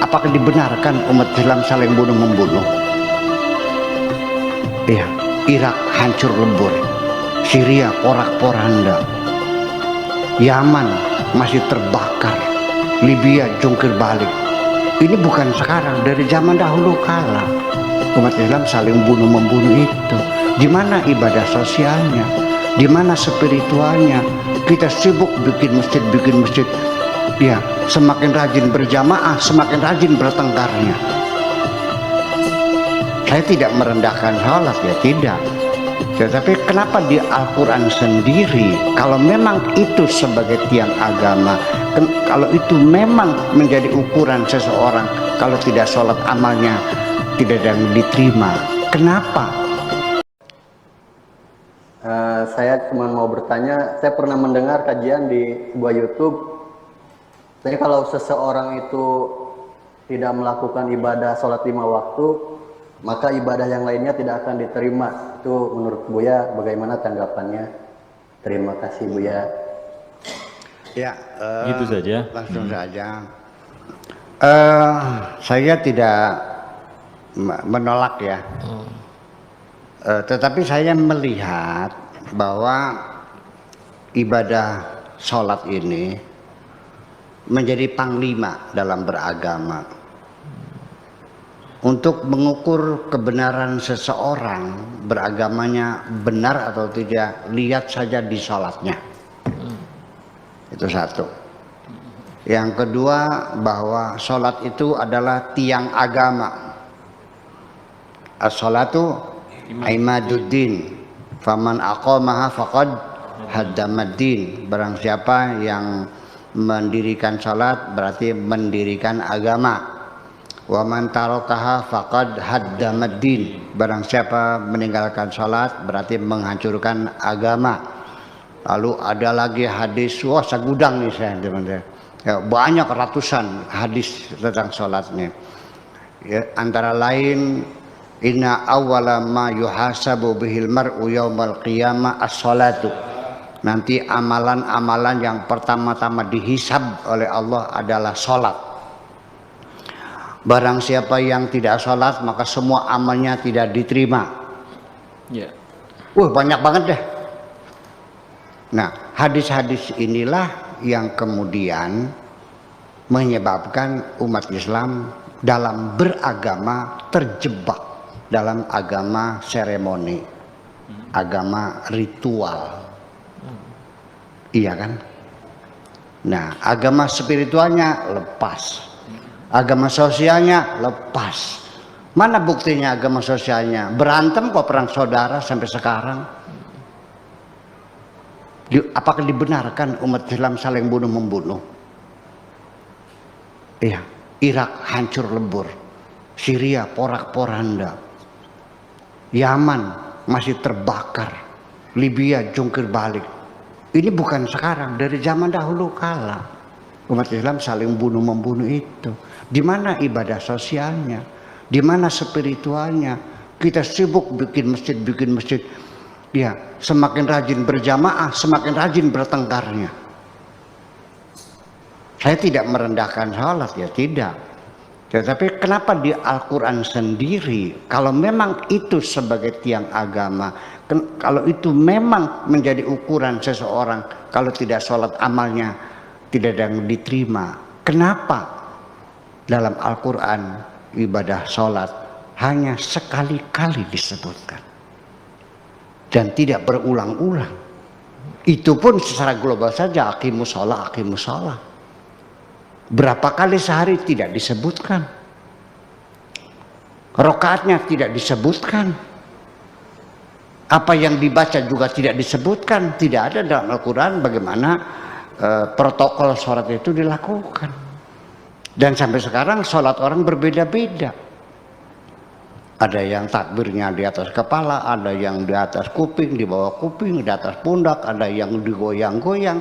apakah dibenarkan umat Islam saling bunuh-membunuh? Iya, Irak hancur lebur, Syria porak-poranda, Yaman masih terbakar, Libya jungkir balik. Ini bukan sekarang, dari zaman dahulu kala umat Islam saling bunuh-membunuh itu. Di mana ibadah sosialnya? Di mana spiritualnya? Kita sibuk bikin masjid. Ya, semakin rajin berjamaah, semakin rajin bertengkarnya. Saya tidak merendahkan sholat, ya tidak. Tetapi kenapa di Al-Quran sendiri, kalau memang itu sebagai tiang agama, kalau itu memang menjadi ukuran seseorang, kalau tidak sholat amalnya tidak ada yang diterima, kenapa? Saya cuma mau bertanya, saya pernah mendengar kajian di sebuah YouTube. Jadi kalau seseorang itu tidak melakukan ibadah sholat 5 waktu, maka ibadah yang lainnya tidak akan diterima. Itu menurut Buya bagaimana tanggapannya? Terima kasih Buya. Ya, gitu saja. Langsung saja. Saya tidak menolak ya. Tetapi saya melihat bahwa ibadah sholat ini menjadi panglima dalam beragama. Untuk mengukur kebenaran seseorang beragamanya benar atau tidak, lihat saja di sholatnya. Itu satu. Yang kedua, bahwa sholat itu adalah tiang agama. As-sholatu imaduddin, faman aqamaha faqad haddamaddin. Barang siapa yang mendirikan salat berarti mendirikan agama. Wa man tarakaha faqad haddamaddin. Barang siapa meninggalkan salat berarti menghancurkan agama. Lalu ada lagi hadis, wah segudang nih saya teman-teman. Ya, banyak ratusan hadis tentang salat nih. Ya, antara lain, inna awwala ma yuhasabu bihil mar'u yaumal qiyamah as-salatu. Nanti amalan-amalan yang pertama-tama dihisab oleh Allah adalah salat. Barang siapa yang tidak salat maka semua amalnya tidak diterima. Ya. Banyak banget deh. Nah, hadis-hadis inilah yang kemudian menyebabkan umat Islam dalam beragama terjebak dalam agama seremoni, agama ritual. Iya kan? Nah, agama spiritualnya lepas, agama sosialnya lepas. Mana buktinya agama sosialnya? Berantem kok perang saudara sampai sekarang. Apakah dibenarkan umat Islam saling bunuh-membunuh? Iya, Irak hancur lebur, Syria porak-poranda, Yaman masih terbakar, Libya jungkir balik. Ini bukan sekarang, dari zaman dahulu kala umat Islam saling bunuh-membunuh itu. Di mana ibadah sosialnya? Di mana spiritualnya? Kita sibuk bikin masjid. Ya, semakin rajin berjamaah, semakin rajin bertengkarnya. Saya tidak merendahkan sholat, ya tidak. Tetapi kenapa di Al-Quran sendiri, kalau memang itu sebagai tiang agama, kalau itu memang menjadi ukuran seseorang, kalau tidak sholat amalnya tidak ada yang diterima. Kenapa dalam Al-Quran ibadah sholat hanya sekali-kali disebutkan dan tidak berulang-ulang? Itu pun secara global saja, aqimus shalah. Berapa kali sehari tidak disebutkan, rakaatnya tidak disebutkan, apa yang dibaca juga tidak disebutkan. Tidak ada dalam Al-Quran bagaimana protokol sholat itu dilakukan. Dan sampai sekarang sholat orang berbeda-beda. Ada yang takbirnya di atas kepala, ada yang di atas kuping, di bawah kuping, di atas pundak, ada yang digoyang-goyang,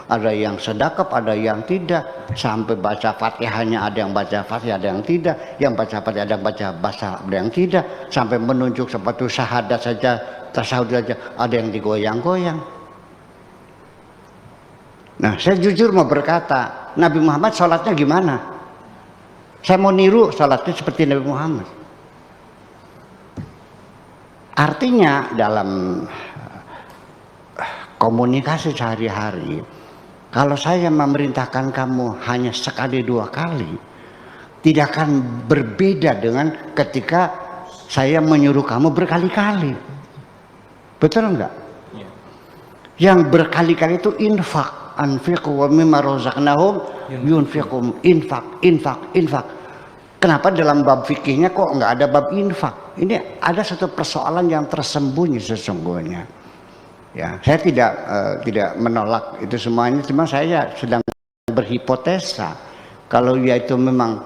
ada yang sedekap, ada yang tidak. Sampai baca Fatihahnya ada yang baca Fatihah, ada yang tidak. Yang baca Fatihah ada yang baca bahasa, ada yang tidak. Sampai menunjuk sepatu syahadat saja, tasawuf saja, ada yang digoyang-goyang. Nah, saya jujur mau berkata, Nabi Muhammad sholatnya gimana? Saya mau niru salatnya seperti Nabi Muhammad. Artinya dalam komunikasi sehari-hari, kalau saya memerintahkan kamu hanya sekali dua kali, tidak akan berbeda dengan ketika saya menyuruh kamu berkali-kali. Betul enggak? Ya. Yang berkali-kali itu infak, anfiqu wa mimma razaqnahum yunfiqum, infak. Kenapa dalam bab fikihnya kok enggak ada bab infak? Ini ada satu persoalan yang tersembunyi sesungguhnya. Ya, saya tidak menolak itu semuanya, cuma saya sedang berhipotesa kalau dia itu memang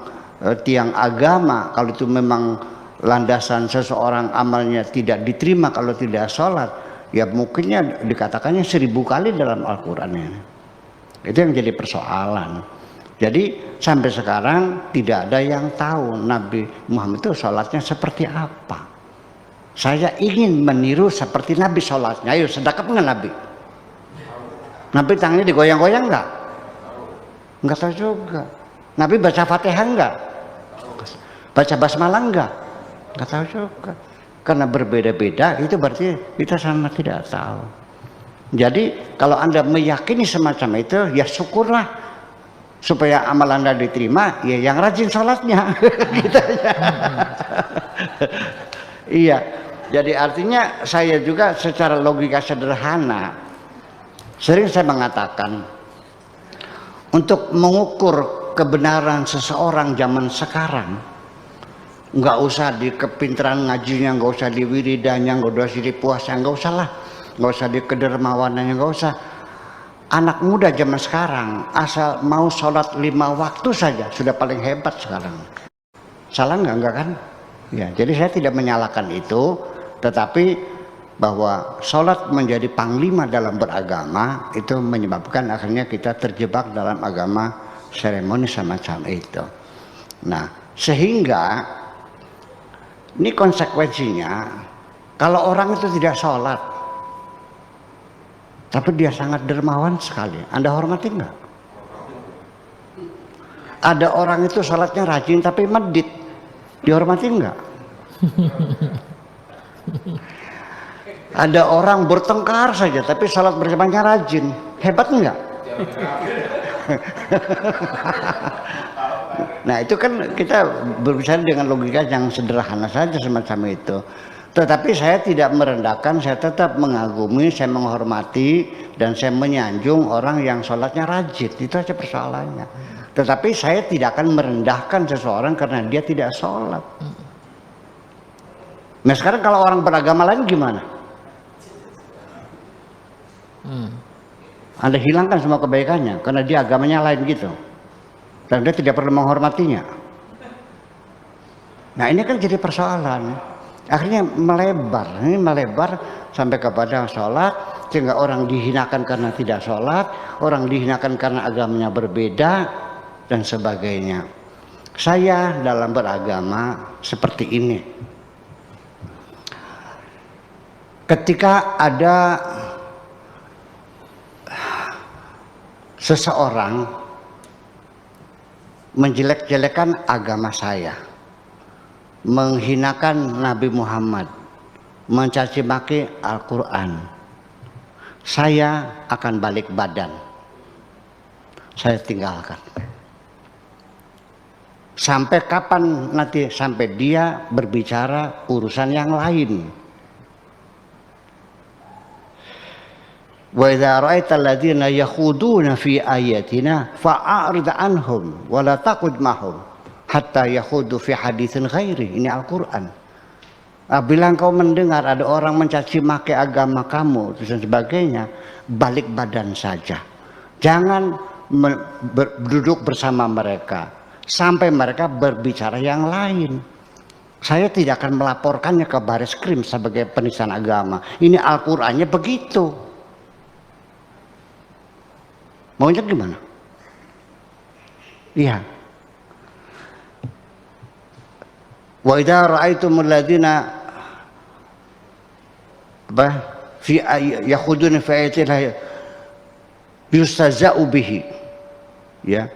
tiang agama, kalau itu memang landasan seseorang amalnya tidak diterima kalau tidak sholat, ya mungkinnya dikatakannya 1000 kali dalam Al-Quran ini. Itu yang jadi persoalan. Jadi sampai sekarang tidak ada yang tahu Nabi Muhammad itu sholatnya seperti apa. Saya ingin meniru seperti Nabi sholatnya. Ayo sedekap nggak Nabi? Nabi tangannya digoyang-goyang nggak? Nggak tahu juga. Nabi baca Fatihah enggak? Baca basmalah enggak? Enggak tahu juga. Karena berbeda-beda itu berarti kita sama tidak tahu. Jadi kalau Anda meyakini semacam itu, ya syukurlah. Supaya amal Anda diterima, ya yang rajin sholatnya. Gitu aja. Iya. Jadi artinya saya juga secara logika sederhana, sering saya mengatakan, untuk mengukur kebenaran seseorang zaman sekarang, nggak usah di kepintaran ngajinya, nggak usah di wiridanya, nggak usah di puasa, nggak usah lah, nggak usah di kedermawanannya, nggak usah. Anak muda zaman sekarang asal mau sholat 5 waktu saja sudah paling hebat sekarang. Salah nggak kan? Ya, jadi saya tidak menyalahkan itu, tetapi bahwa sholat menjadi panglima dalam beragama itu menyebabkan akhirnya kita terjebak dalam agama seremoni semacam itu. Nah, sehingga ini konsekuensinya kalau orang itu tidak sholat tapi dia sangat dermawan sekali, Anda hormati enggak? Ada orang itu sholatnya rajin tapi medit, dihormati enggak? Ada orang bertengkar saja tapi sholat berjamaahnya rajin, hebat enggak? Nah itu kan kita berbicara dengan logika yang sederhana saja semacam itu. Tetapi saya tidak merendahkan, saya tetap mengagumi, saya menghormati, dan saya menyanjung orang yang sholatnya rajin. Itu aja persoalannya. Tetapi saya tidak akan merendahkan seseorang karena dia tidak sholat. Nah sekarang kalau orang beragama lain gimana? Anda hilangkan semua kebaikannya karena dia agamanya lain gitu. Dan dia tidak perlu menghormatinya. Nah ini kan jadi persoalan. Akhirnya melebar sampai kepada sholat, sehingga orang dihinakan karena tidak sholat, orang dihinakan karena agamanya berbeda, dan sebagainya. Saya dalam beragama seperti ini. Ketika ada seseorang menjelek-jelekan agama saya, menghinakan Nabi Muhammad, mencaci maki Al-Quran, saya akan balik badan, saya tinggalkan. Sampai kapan nanti? Sampai dia berbicara urusan yang lain. Wa idza ra'aita alladziina yakhuduna fi ayatina fa'arid anhum wa la taqud mahum hatta yakhudu fi haditsin ghairi. Ini Al-Quran. Bila engkau mendengar ada orang mencaci maki agama kamu dan sebagainya, balik badan saja. Jangan duduk bersama mereka sampai mereka berbicara yang lain. Saya tidak akan melaporkannya ke Baris Krim sebagai penistaan agama. Ini Al-Qur'annya begitu. Maunya gimana? Iya. Wa idza ra'aitumul ladzina fi yakhuduna fi ayatillah yustaza'u bihi, ya,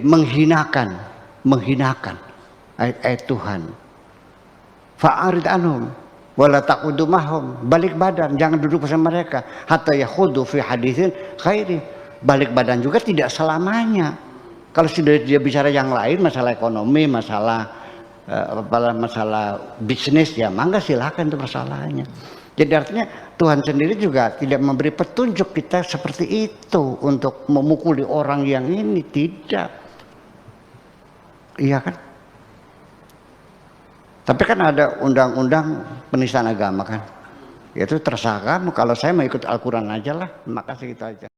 menghinakan menghinakan ayat-ayat Tuhan. Fa'arid anhum wala taqudu mahum, balik badan, jangan duduk bersama mereka hatta yakhudu fi haditsin khairi. Balik badan juga tidak selamanya. Kalau sudah dia bicara yang lain, masalah ekonomi, masalah masalah bisnis, ya mangga silakan itu masalahnya. Jadi artinya Tuhan sendiri juga tidak memberi petunjuk kita seperti itu untuk memukuli orang yang ini, tidak. Iya kan? Tapi kan ada undang-undang penistaan agama kan. Itu terserah kamu, kalau saya mau ikut Al-Quran aja lah. Makasih, gitu aja.